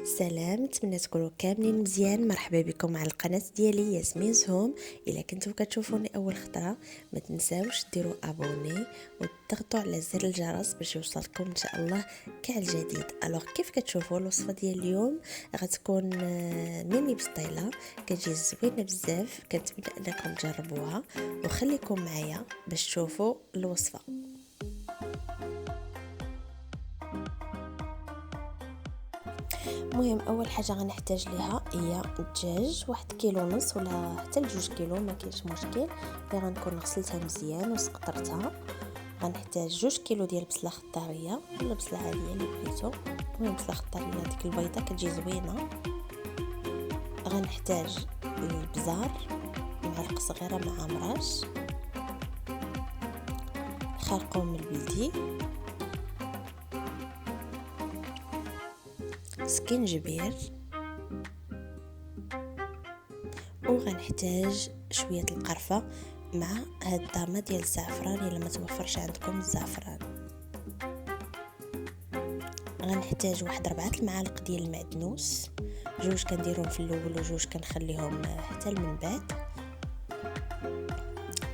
سلام، نتمنى تكونوا كاملين مزيان. مرحبا بكم على القناه ديالي ياسمين زهوم. الا كنتو كتشوفوني اول خطره ما تنساوش ديروا ابوني وتضغطوا على زر الجرس باش يوصلكم ان شاء الله كاع الجديد. الوغ كيف كتشوفوا الوصفه ديال اليوم غتكون ميني بسطيله كتجي زوينه بزاف. كنتمنى انكم تجربوها وخليكم معايا باش تشوفوا الوصفه. المهم اول حاجه غنحتاج ليها هي الدجاج، 1.5 كيلو ولا حتى 2 كيلو ما كاينش مشكل، اللي غنكون غسلتها مزيان وسقطرتها. غنحتاج 2 كيلو ديال البصله خضاريه ولا بصله عاديه اللي بغيتو. المهم بصله خضاريه ديك البيضه كتجي زوينه. غنحتاج البزار معلقه صغيره مع مراش، الخرقوم البلدي، سكينجبير، وغنحتاج شويه القرفه مع هاد الضامه ديال الزعفران الا ما توفرش عندكم الزعفران. غنحتاج واحد 4 المعالق ديال المعدنوس، 2 كنديرهم في الاول و2 كنخليهم حتى من بعد.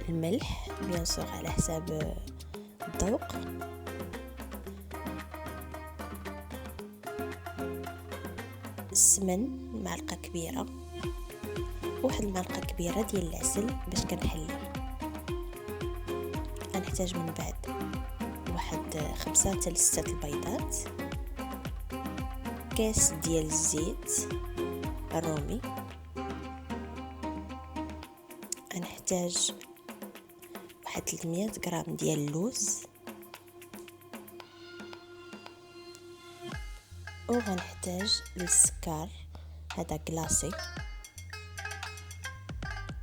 الملح بيان سور على حساب الذوق. السمن معلقه كبيره، واحد المعلقه كبيره ديال العسل باش كنحليه. غنحتاج من بعد واحد 5 حتى 6 البيضات، كاس ديال الزيت الرومي. غنحتاج واحد 300 غرام ديال اللوز، وغنحتاج السكر هذا كلاصي،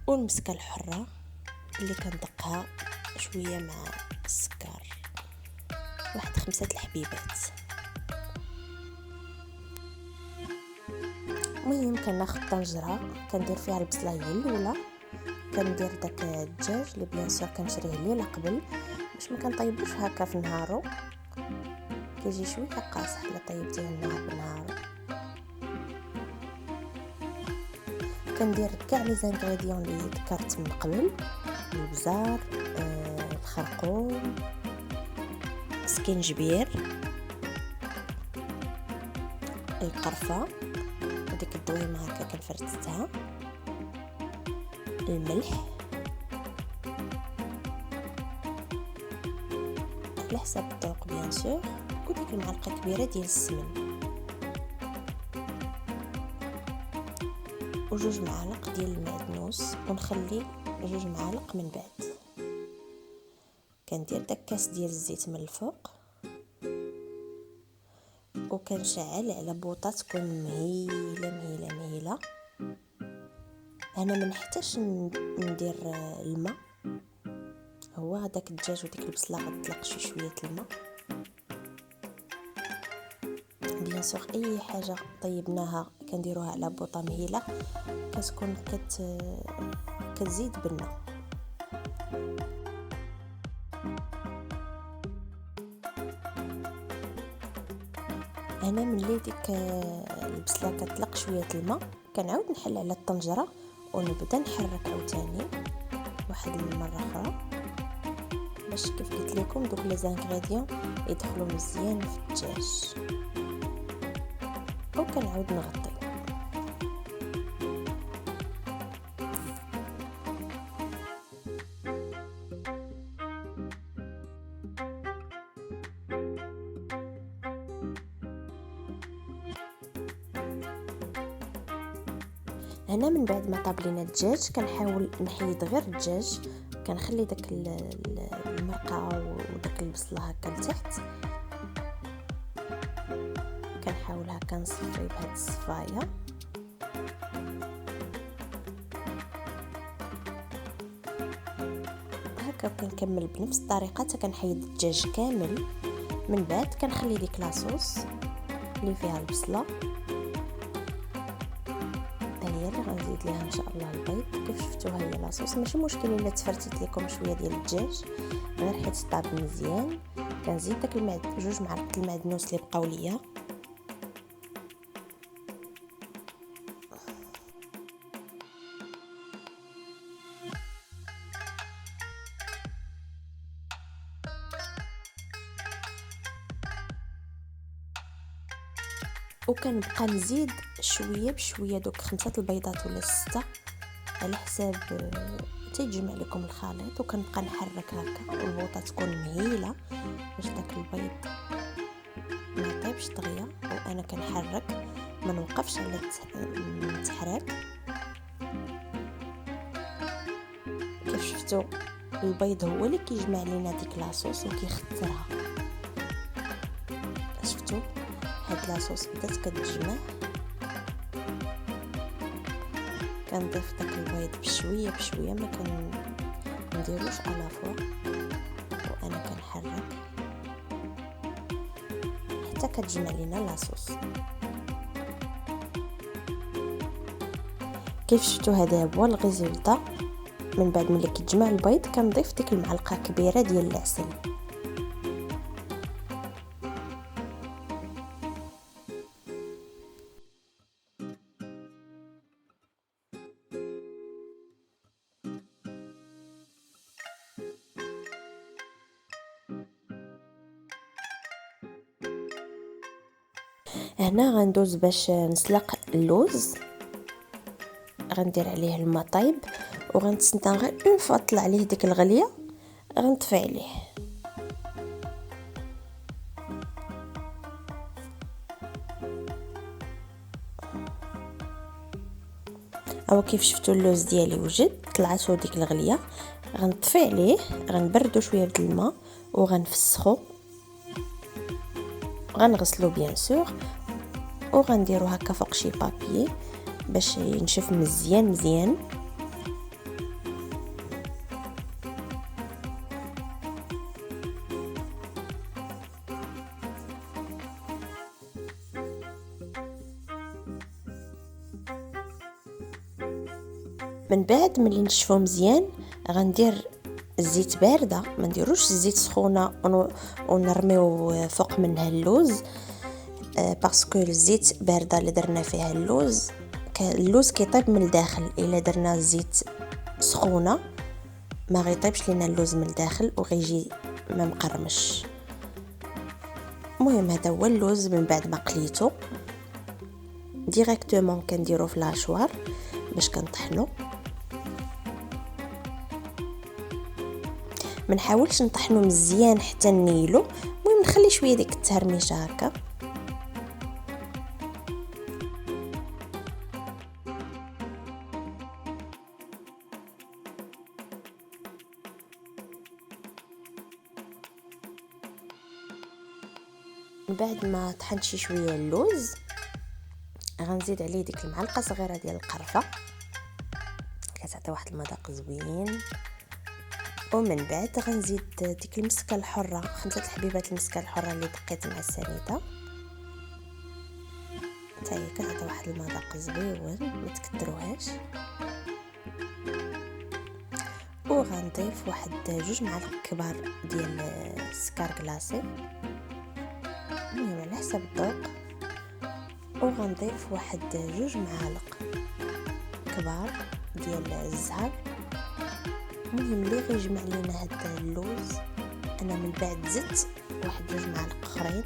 والمسكه الحره اللي كندقها شويه مع السكر، واحد 5 الحبيبات. المهم كناخذ طنجره كندير فيها البصله هي الاولى، كندير داك الدجاج اللي بيان سور كنشريه ليله قبل باش ما كنطيبوش هكا في نهارو، كيجي شويه قاصح الا طيبتيه النهار بنهارو. كندير كاع لي زانغريديون اللي ذكرت من قبل، البزار، الخرقوم، سكينجبير، القرفه وديك الدويمه هكا كنفرتتها، الملح على حساب الذوق بيان سور، وديك المعلقه كبيره ديال السمن، و2 معالق ديال المعدنوس، ونخلي 2 معالق من بعد. كندير داك كاس ديال الزيت من الفوق، وكنشعل على بوطه تكون مهيله مهيله مهيله. انا ما نحتاجش ندير الماء، هو هذاك الدجاج وديك البصله غتطلق شويه الماء. بيان سور اي حاجه طيبناها كنديروها على بوطه مهيله كتكون كتزيد بنه. انا ملي ديك البصله كتطلق شويه الماء كنعاود نحل على الطنجره ونبدا نحرك عاوتاني واحد المره اخرى باش كيف قلت لكم دوك لي زانغريديون يدخلوا مزيان في الدجاج، وكنعاود نغطي. هنا من بعد ما طاب لينا الدجاج كنحاول نحيد غير الدجاج، كنخلي داك المرقه وداك البصله هكا لتحت، كنحاول هكا نصفي بهاد الصفايه. هكا كنكمل بنفس الطريقه حتى كنحيد الدجاج كامل. من بعد كنخلي ديك لاصوص اللي فيها البصله هي اللي غنزيد ليها ان شاء الله البيض. كيف شفتوها هي لاصوص، ماشي مشكل الا تفرتيت لكم شويه ديال الدجاج غير حيت طاب مزيان. كنزيد داك 2 معالق المعدنوس اللي بقاو ليا، وكنبقى نزيد شويه بشويه دوك 5 البيضات ولا 6 على حساب تيجمع لكم الخليط، وكنبقى نحرك هكا والبوطه تكون مهيله باش داك البيض ما يطيبش دغيا، وانا كنحرك ما نوقفش على التحراك. كيف شفتوا البيض هو اللي كيجمع لينا ديك لاصوص وكيخترها. شفتوا هاد لاصوص بدات كتجمع، كنضيف داك البيض بشويه بشويه، ما كنديروش على فوق، وانا كنحرك حتى كتجمع لينا لاصوص. كيف شفتوا هذا هو الريزولطا. من بعد ملي كيتجمع البيض كنضيف ديك المعلقه كبيره ديال العسل. هنا غندوز باش نسلق اللوز، غندير عليه الماء طايب وغنتسنى غير اون فوا طلع عليه ديك الغليه غنطفي عليه. او كيف شفتوا اللوز ديالي وجد طلعاتو ديك الغليه، غنطفي عليه، غنبردو شويه بالماء وغنفسخو، غنغسلو بيان سور، وغنديرو هكا فوق شي بابي باش ينشف مزيان مزيان. من بعد ملي نشفو مزيان غندير الزيت بارده، ما نديروش الزيت سخونه ونرميو فوق منها اللوز، باسكو الزيت بارده اللي درنا فيها اللوز كيطيب من الداخل. الا درنا الزيت سخونه ما غيطيبش لينا اللوز من الداخل وغيجي ما مقرمش. المهم هذا هو اللوز. من بعد ما قليته ديريكتومون كنديرو في لاشوار باش كنطحنو. ما نحاولش نطحنو مزيان حتى نيلو، المهم نخلي شويه ديك التهرميشه هكا. من بعد ما طحنت شويه اللوز غنزيد عليه ديك المعلقه صغيره ديال القرفه، كتعطي واحد المذاق زوين. ومن بعد غنزيد ديك المسكه الحره، 5 الحبيبات المسكه الحره اللي دقيت مع السنيده، حتى هي كتعطي واحد المذاق زوين، ما تكثروهاش. وغنضيف واحد 2 معالق كبار ديال السكر كلاصي، المهم على حسب الذوق. وغنضيف واحد 2 معالق كبار ديال الزهر. المهم اللي غيجمع لينا هذا اللوز، انا من بعد زدت واحد 2 معالق اخرين.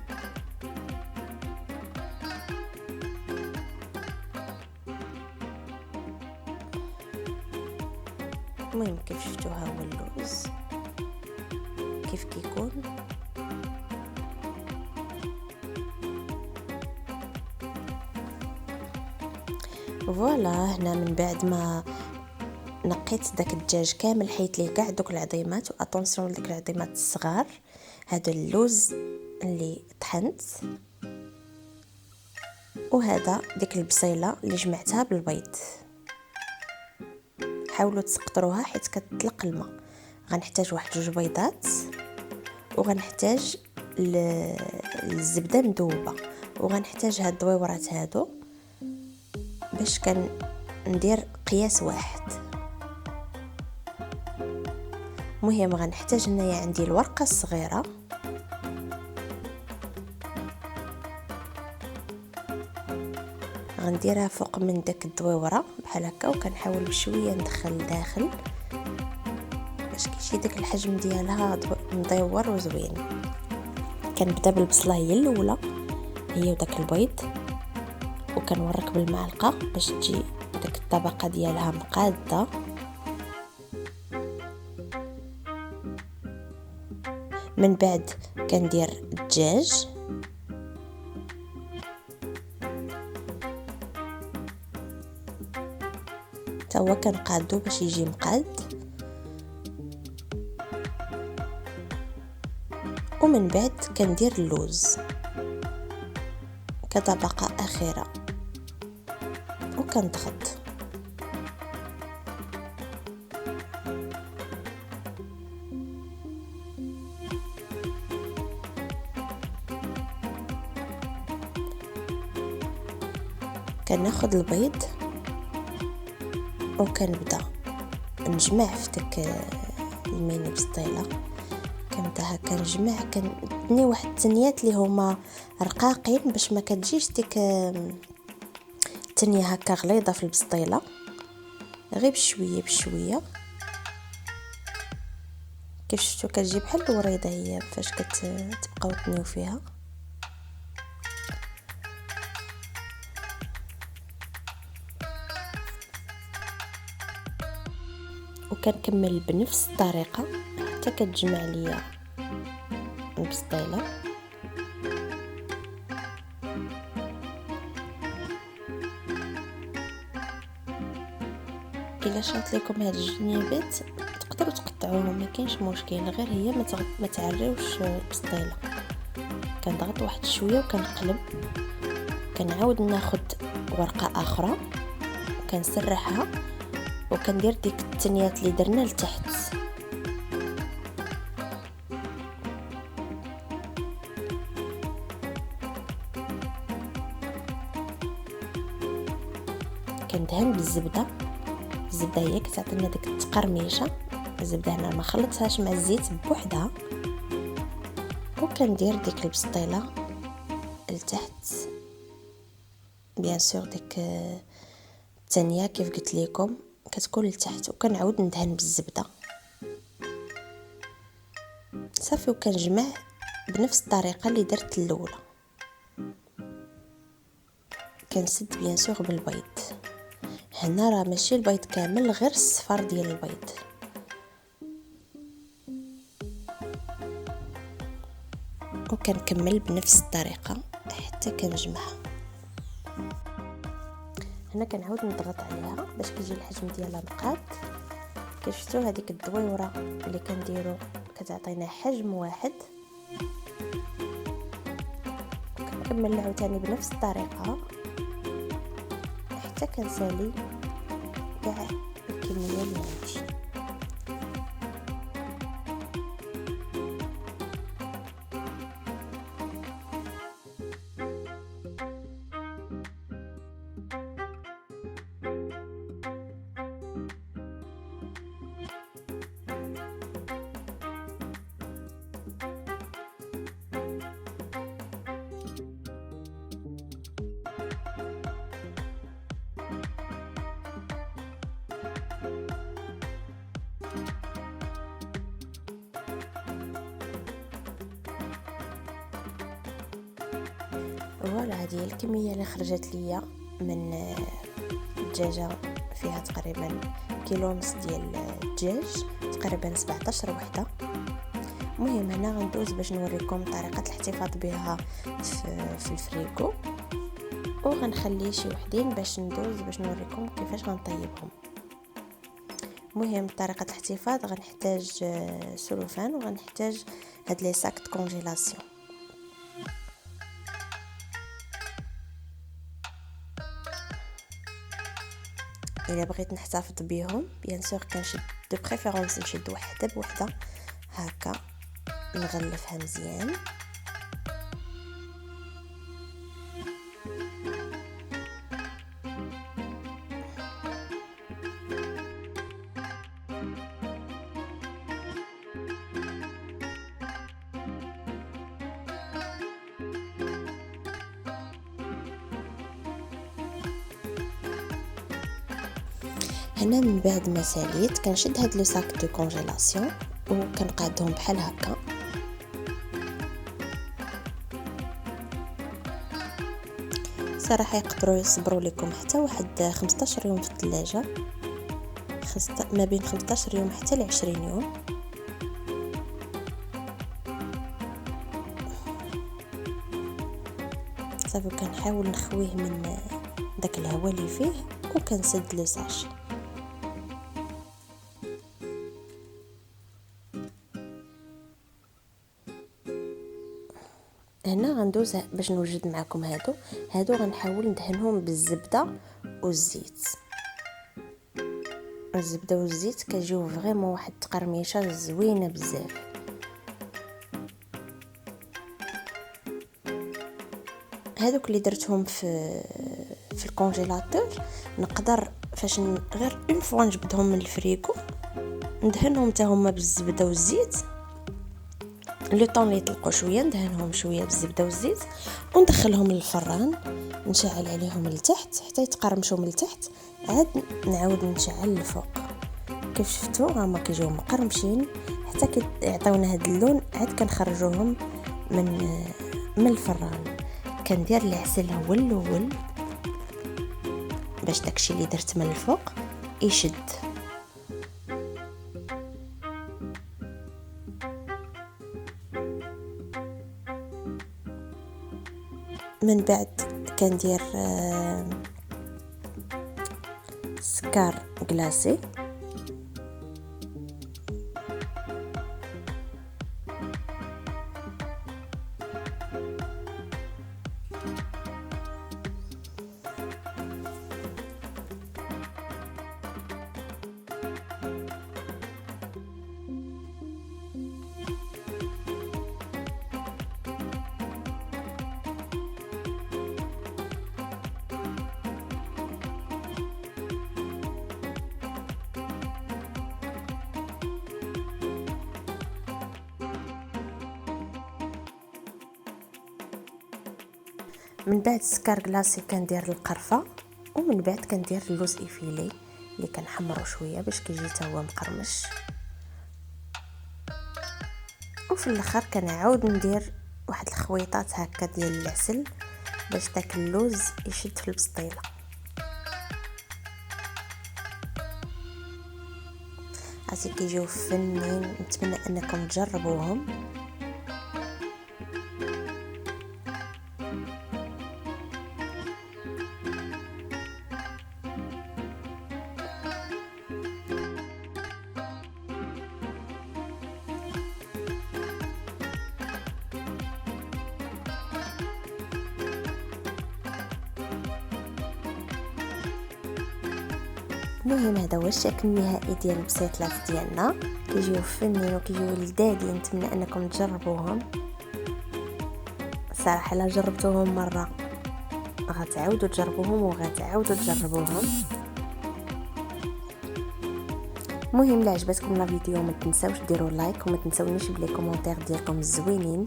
المهم كيف شفتوا ها هو اللوز كيف كيكون. فوالا هنا من بعد ما نقيت داك الدجاج كامل حيت ليه كاع دوك العظيمات، واتونسيون لديك العظيمات الصغار. هذا اللوز اللي طحنت، وهذا ديك البصيله اللي جمعتها بالبيض. حاولوا تسقطروها حيت كتطلق الماء. غنحتاج واحد 2 بيضات، وغنحتاج الزبده مذوبه، وغنحتاج هاد الدويورات هادو باش كندير قياس واحد. مهم غنحتاج هنايا عندي الورقه الصغيره، غنديرها فوق من داك الدويوره بحال هكا، وكنحاول بشويه ندخل داخل باش كيجي داك الحجم ديالها مدور وزوين. كنبدا بالبصله هي الاولى، هي وداك البيض، وكنورك بالمعلقه باش تجي داك الطبقه ديالها مقاده. من بعد كندير الدجاج، تا هو كنقادو باش يجي مقاد. ومن بعد كندير اللوز كطبقه اخيره وكنضغط. كناخد البيض وكنبدا نجمع في داك الميني بسطيله، كنبدا هكا نجمع، كنتني واحد التنيات اللي هما رقاقين باش ما كتجيش ديك التنيه هكا غليظه في البسطيله، غير بشويه بشويه. كيف شفتوا كتجي بحال الوريضه هي فاش كتبقاو تنيو فيها. وكنكمل بنفس الطريقه حتى كتجمع ليا البسطيله. الا شاط لكم هاد الجنيبات تقدروا تقطعوهم، ما كاينش مشكل، غير هي ما تعريوش البسطيله. كنضغط واحد شويه وكنقلب، كنعاود ناخد ورقه اخرى وكنسرحها وكندير ديك التنيات اللي درنا لتحت. كندهن بالزبده، الزبده هي كتعطينا ديك التقرميشه. الزبده هنا ما خلطتهاش مع الزيت بوحدها. وكندير ديك البسطيله لتحت، بيان سور ديك الثانيه كيف قلت لكم كتكون لتحت، وكنعاود ندهن بالزبده صافي. وكنجمع بنفس الطريقه اللي درت الاولى، كنسد بيان سور بالبيض. هنا راه ماشي البيض كامل، غير الصفر ديال البيض. وكنكمل بنفس الطريقه حتى كنجمعها. هنا كنعاود نضغط عليها باش كيجي الحجم ديالها مقاد. كيف شفتوا هذيك الدويره اللي كنديرو كتعطينا حجم واحد. كنكمل عاوتاني بنفس الطريقه حتى كنسالي كاع الكميه اللي عندي. فوالا هذه هي الكميه اللي خرجت ليا من الدجاجه، فيها تقريبا كيلو ونص ديال الدجاج، تقريبا 17 وحده. المهم هنا غندوز باش نوريكم طريقه الاحتفاظ بها في الفريكو، وغنخلي شي وحدين باش ندوز باش نوريكم كيفاش غنطيبهم. المهم طريقه الاحتفاظ غنحتاج سلوفان، وغنحتاج هاد لي ساك دو كونجيلاسيون. الا بغيت نحتفظ بهم بيان سور كنشد دو بريفيرونس، نشد وحده بوحده هكا، نغلفها مزيان. هنا من بعد ما ساليت كنشد هاد لو ساك دو كونجيلاسيون وكنقادهم بحال هكا. صراحه يقدروا يصبروا لكم حتى واحد 15 يوم في الثلاجه، ما بين 15 يوم حتى ل 20 يوم. صافي كنحاول نخويه من داك الهواء اللي فيه وكنسد لو ساشي. هنا غندوز باش نوجد معكم هادو غنحاول ندهنهم بالزبده والزيت. الزبده والزيت كيجيو فريمون واحد التقرميشه زوينه بزاف. هادوك اللي درتهم في الكونجيلاتور نقدر فاش غير اون فوا نجبدهم من الفريكو ندهنهم حتى هما بالزبده والزيت، لو طون اللي يطلقوا شويه ندهنهم شويه بالزبده والزيت وندخلهم للفران، نشعل عليهم لتحت حتى يتقرمشوا من التحت، عاد نعاود نشعل الفوق. كيف شفتوا هما كيجيو مقرمشين حتى كيعطيونا هذا اللون، عاد كنخرجوهم من الفران. كندير العسل هو الاول باش داكشي اللي درت من الفوق يشد. من بعد كندير سكر كلاصي، من بعد السكر كلاصي كندير القرفه، ومن بعد كندير اللوز ايفيلي اللي كنحمرو شويه باش كيجي حتى هو مقرمش، وفي الاخر كنعاود ندير واحد الخويطات هكا ديال العسل باش داك اللوز يشد في البسطيله. عرفتي كيجيو فنين، نتمنى انكم تجربوهم. المهم هذا هو الشكل النهائي ديال البسيطلات ديالنا، كيجيو فنين وكيجيو لذاذين، نتمنى انكم تجربوهم. صراحه الا جربتوهم مره غتعاودوا تجربوهم وغتعاودوا تجربوهم. المهم الا عجبتكم لا فيديو ما تنساوش ديروا لايك وما تنساونيش بلي كومونتير ديالكم الزوينين.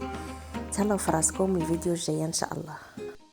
تهلاو في راسكم، الفيديو الجاي ان شاء الله.